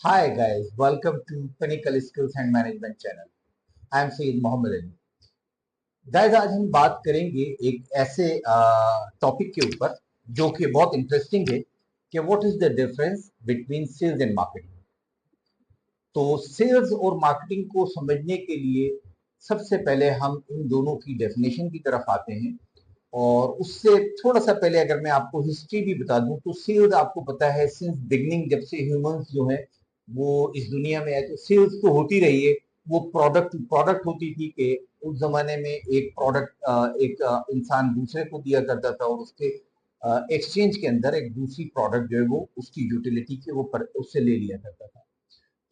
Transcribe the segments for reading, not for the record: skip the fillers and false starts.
Hi guys, welcome to Pinnacle Skills and Management channel. I am Sayyid Mohammed Ali. Guys आज हम बात करेंगे एक ऐसे टॉपिक के ऊपर जो कि बहुत इंटरेस्टिंग है कि what is the difference between sales and marketing. तो सेल्स और मार्केटिंग को समझने के लिए सबसे पहले हम इन दोनों की डेफिनेशन की तरफ आते हैं। और उससे थोड़ा सा पहले अगर मैं आपको हिस्ट्री भी बता दूं तो सेल्स आपको पता है सिंस बिगनिंग जब से ह्यूमंस जो है वो इस दुनिया में आए तो सेल्स तो होती रही है। वो प्रोडक्ट प्रोडक्ट होती थी कि उस जमाने में एक प्रोडक्ट एक इंसान दूसरे को दिया करता था और उसके एक्सचेंज के अंदर एक दूसरी प्रोडक्ट जो है वो उसकी यूटिलिटी के वो उससे ले लिया करता था।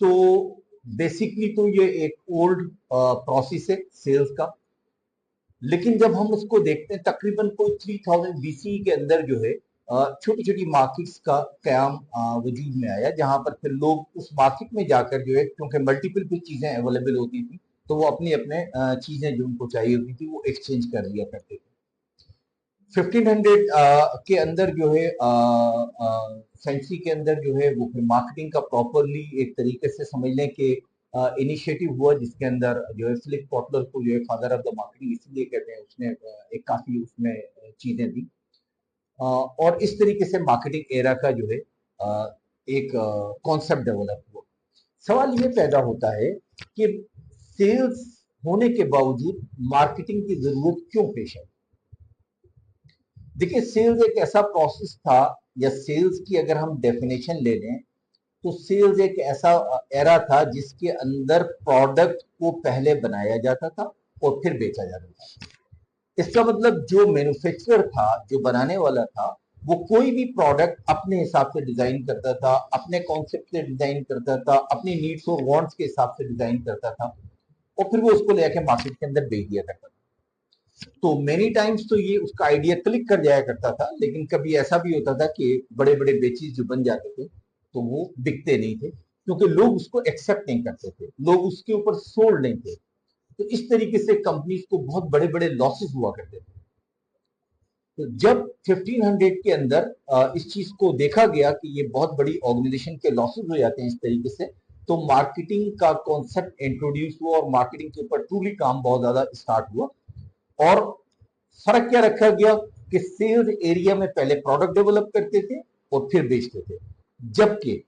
तो बेसिकली तो ये एक ओल्ड प्रोसेस है सेल्स का। लेकिन जब हम उसको देखते हैं तकरीबन कोई 3000 बीसी के अंदर जो है छोटी छोटी मार्केट्स का कयाम वजूद में आया, जहां पर फिर लोग उस मार्केट में जाकर जो है क्योंकि मल्टीपल भी चीजें अवेलेबल होती थी तो वो अपनी अपने चीजें जो उनको चाहिए होती थी वो एक्सचेंज कर लिया करते थे। 1500 के अंदर जो है सेंचुरी के अंदर जो है वो फिर मार्केटिंग का प्रॉपरली एक तरीके से समझ लें कि इनिशिएटिव हुआ, जिसके अंदर जो है फिलिप कॉटलर को जो है फादर ऑफ द मार्केटिंग इसलिए कहते हैं, उसने एक काफी उसमें चीजें दी। और इस तरीके से मार्केटिंग एरा का जो है एक कॉन्सेप्ट डेवलप हुआ। सवाल ये पैदा होता है कि सेल्स होने के बावजूद मार्केटिंग की जरूरत क्यों पेश है। देखिए सेल्स एक ऐसा प्रोसेस था, या सेल्स की अगर हम डेफिनेशन ले लें तो सेल्स एक ऐसा एरा था जिसके अंदर प्रोडक्ट को पहले बनाया जाता था और फिर बेचा जाता था। इसका मतलब जो मैन्युफैक्चरर था, जो बनाने वाला था, वो कोई भी प्रोडक्ट अपने हिसाब से डिजाइन करता था, अपने कॉन्सेप्ट से डिजाइन करता था, अपनी नीड्स और वांट्स के हिसाब से डिजाइन करता था और फिर वो उसको लेकर मार्केट के अंदर बेच दिया करता था। तो मेनी टाइम्स तो ये उसका आइडिया क्लिक कर जाया करता था, लेकिन कभी ऐसा भी होता था कि बड़े बड़े बेचीज जो बन जाते थे तो वो बिकते नहीं थे क्योंकि लोग उसको एक्सेप्ट नहीं करते थे, लोग उसके ऊपर सोल्ड नहीं थे। तो इस तरीके से कंपनीज को बहुत बड़े बड़े लॉसेस हुआ करते थे। तो जब 1500 के अंदर इस चीज को देखा गया कि ये बहुत बड़ी ऑर्गेनाइजेशन के लॉसेस हो जाते हैं इस तरीके से, तो मार्केटिंग का कॉन्सेप्ट इंट्रोड्यूस हुआ और मार्केटिंग के ऊपर ट्रूली काम बहुत ज्यादा स्टार्ट हुआ। और फर्क क्या रखा गया कि सेल्स एरिया में पहले प्रोडक्ट डेवलप करते थे और फिर बेचते थे, जबकि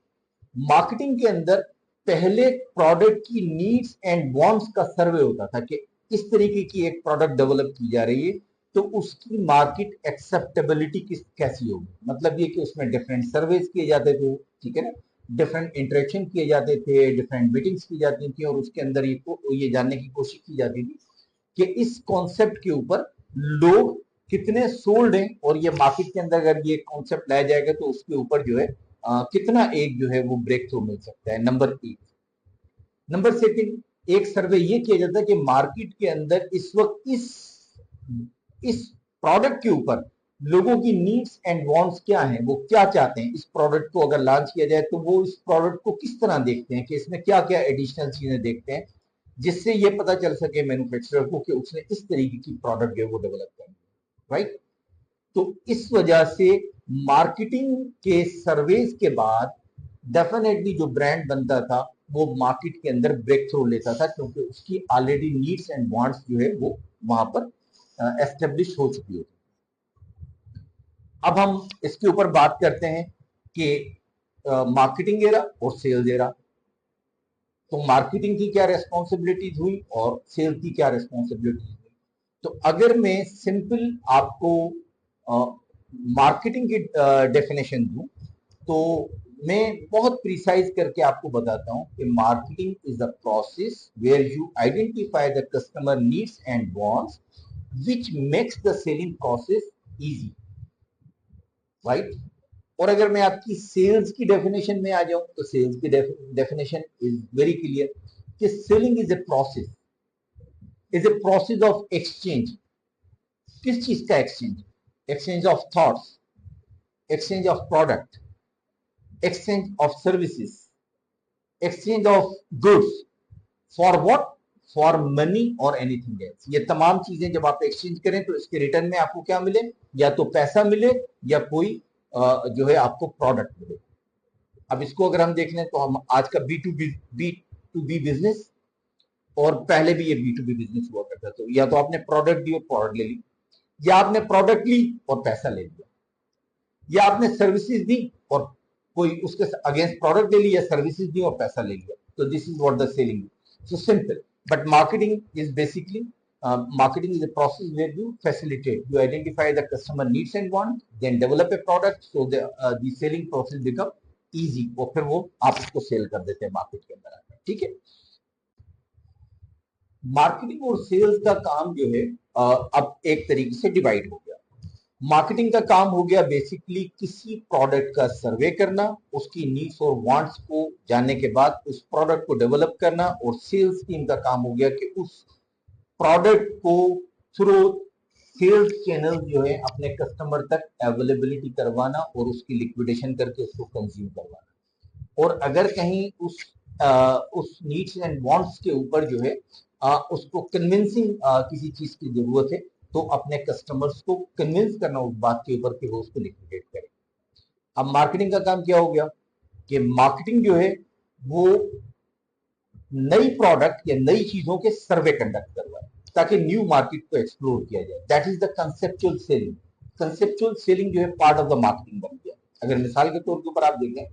मार्केटिंग के अंदर पहले प्रोडक्ट की नीड्स एंड वांट्स का सर्वे होता था कि इस तरीके की एक प्रोडक्ट डेवलप की जा रही है तो उसकी मार्केट एक्सेप्टेबिलिटी किस कैसी होगी। मतलब ये कि उसमें डिफरेंट सर्वेस किए जाते थे, ठीक है ना, डिफरेंट इंटरेक्शन किए जाते थे, डिफरेंट मीटिंग्स की जाती थी और उसके अंदर ये जानने की कोशिश की जाती थी कि इस कॉन्सेप्ट के ऊपर लोग कितने सोल्ड हैं और ये मार्केट के अंदर अगर ये कॉन्सेप्ट लाया जाएगा तो उसके ऊपर जो है कितना एक जो है वो ब्रेक थ्रू मिल सकता है। नंबर एक। नंबर सेकंड, एक सर्वे ये किया जाता है कि मार्केट के अंदर इस वक्त इस प्रोडक्ट के ऊपर लोगों की नीड्स एंड वांट्स क्या हैं, वो क्या चाहते हैं। इस प्रोडक्ट को अगर लॉन्च किया जाए तो वो इस प्रोडक्ट को किस तरह देखते हैं कि इसमें क्या क्या एडिशनल चीजें देखते हैं, जिससे ये पता चल सके मैन्युफैक्चरर को कि उसने इस तरीके की प्रोडक्ट जो है वो डेवलप करनी है, राइट। तो इस वजह से मार्केटिंग के सर्वेस के बाद डेफिनेटली जो ब्रांड बनता था वो मार्केट के अंदर ब्रेक थ्रू लेता था क्योंकि उसकी ऑलरेडी नीड्स एंड वांट्स जो है वो वहां पर एस्टेब्लिश हो चुकी होती। अब हम इसके ऊपर बात करते हैं कि मार्केटिंग एरा और सेल्स एरा। तो मार्केटिंग की क्या रेस्पॉन्सिबिलिटीज हुई और सेल्स की क्या रेस्पॉन्सिबिलिटीज हुई। तो अगर मैं सिंपल आपको मार्केटिंग की डेफिनेशन दूं तो मैं बहुत प्रिसाइज करके आपको बताता हूं कि marketing is the process where you identify the customer needs and wants which makes the selling process easy, right. और अगर मैं आपकी सेल्स की डेफिनेशन में आ जाऊं तो सेल्स की डेफिनेशन इज वेरी क्लियर कि selling is a process of exchange. किस चीज का exchange? Exchange of thoughts, exchange of product, exchange of services, exchange of goods. For what? For money और एनीथिंग एल्स। ये तमाम चीजें जब आप एक्सचेंज करें तो इसके रिटर्न में आपको क्या मिले, या तो पैसा मिले या कोई जो है आपको प्रोडक्ट मिले। अब इसको अगर हम देख लें तो हम आज का बी टू बी बिजनेस, और पहले भी ये बी टू बी बिजनेस हुआ करता था। तो या तो आपने प्रोडक्ट दी और प्रोडक्ट ले ली, या आपने प्रोडक्ट ली और पैसा ले लिया, या आपने सर्विसेज दी और कोई उसके अगेंस्ट प्रोडक्ट ले लिया, सर्विसेज दी और पैसा ले लिया। तो this is what the selling is. So simple, but marketing is basically marketing is a process where you facilitate, you identify the customer needs and want, then develop a product, so the selling process become easy, और फिर वो आप उसको cell कर देते हैं market के अंदर आकर। ठीक है, मार्केटिंग और सेल्स का काम जो है अब एक तरीके से डिवाइड हो गया। मार्केटिंग का काम हो गया बेसिकली किसी प्रोडक्ट का सर्वे करना, उसकी नीड्स और वांट्स को जानने के बाद उस प्रोडक्ट को डेवलप करना, और सेल्स टीम का काम हो गया कि उस प्रोडक्ट को थ्रू सेल्स चैनल जो है अपने कस्टमर तक अवेलेबिलिटी करवाना और उसकी लिक्विडेशन करके उसको कंज्यूम करवाना। और अगर कहीं उस नीड्स एंड वांट्स के ऊपर जो है उसको कन्विंसिंग किसी चीज की जरूरत है, तो अपने कस्टमर्स को कन्विंस करना उस बात के ऊपर कि वो उसको लिक्विडेट करें। अब मार्केटिंग का काम क्या हो गया कि मार्केटिंग जो है वो नई प्रोडक्ट या नई चीजों के सर्वे कंडक्ट करवाए ताकि न्यू मार्केट को एक्सप्लोर किया जाए। That is the conceptual selling. Conceptual selling जो है पार्ट ऑफ द मार्केटिंग बन गया। अगर मिसाल के तौर के ऊपर आप देखें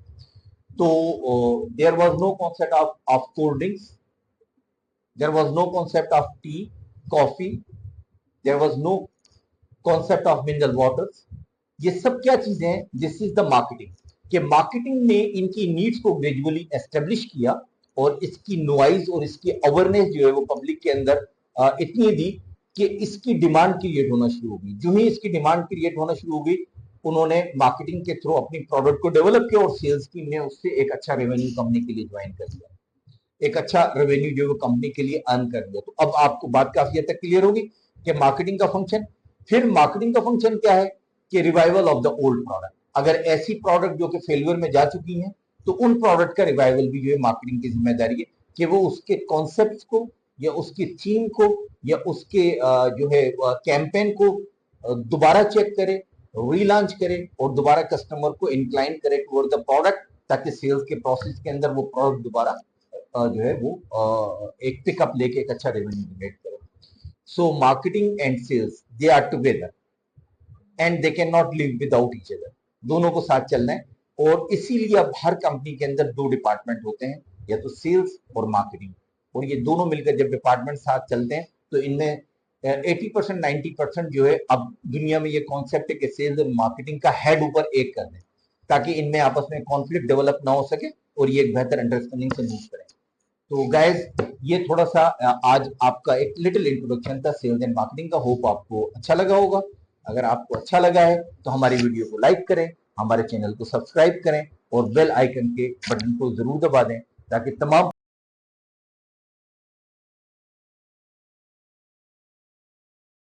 तो there was no concept of cold drinks, there was no concept of tea, coffee, there was no concept of mineral waters. ये सब क्या चीजें हैं? This is the marketing. कि मार्केटिंग ने इनकी नीड्स को ग्रेजुअली एस्टेब्लिश किया और इसकी नॉइज और इसकी अवेयरनेस जो है वो पब्लिक के अंदर इतनी दी कि इसकी डिमांड क्रिएट होना शुरू हो गई। जो ही इसकी डिमांड क्रिएट होना शुरू हो गई, उन्होंने मार्केटिंग के थ्रू अपनी प्रोडक्ट को डेवलप किया और सेल्स टीम ने उससे एक अच्छा रेवेन्यू कंपनी के लिए ज्वाइन कर लिया, एक अच्छा रेवेन्यू जो है कंपनी के लिए अर्न कर लिया। तो अब आपको बात काफी हद तक क्लियर होगी कि मार्केटिंग का फंक्शन। फिर मार्केटिंग का फंक्शन क्या है कि revival of the old product. अगर ऐसी प्रोडक्ट जो कि फेलियर में जा चुकी हैं, तो उन प्रोडक्ट का रिवाइवल भी जो है मार्केटिंग की जिम्मेदारी है कि वो उसके कॉन्सेप्ट को या उसकी थीम को या उसके जो है कैंपेन को दोबारा चेक करे, रीलॉन्च करे और दोबारा कस्टमर को इंक्लाइन करे टुवर्ड द प्रोडक्ट, ताकि सेल्स के प्रोसेस के अंदर वो प्रोडक्ट दोबारा जो है वो एक पिकअप लेके एक अच्छा रेवेन्यू जनरेट करे। So marketing and sales they are together and they can not live without each other. दोनों को साथ चलना है, और इसीलिए अब हर कंपनी के अंदर दो डिपार्टमेंट होते हैं, या तो सेल्स और मार्केटिंग। और ये दोनों मिलकर जब डिपार्टमेंट साथ चलते हैं तो इनमें 80% 90% जो है अब दुनिया में ये कॉन्सेप्ट है कि सेल्स और मार्केटिंग का हेड ऊपर एक कर दें, ताकि इनमें आपस में कॉन्फ्लिक्ट डेवलप ना हो सके और ये एक बेहतर अंडरस्टैंडिंग से मूव करें। तो गाइज, ये थोड़ा सा आज आपका एक लिटिल इंट्रोडक्शन था सेल्स एंड मार्केटिंग का। होप आपको अच्छा लगा होगा। अगर आपको अच्छा लगा है तो हमारी वीडियो को लाइक करें, हमारे चैनल को सब्सक्राइब करें और बेल आइकन के बटन को जरूर दबा दें, ताकि तमाम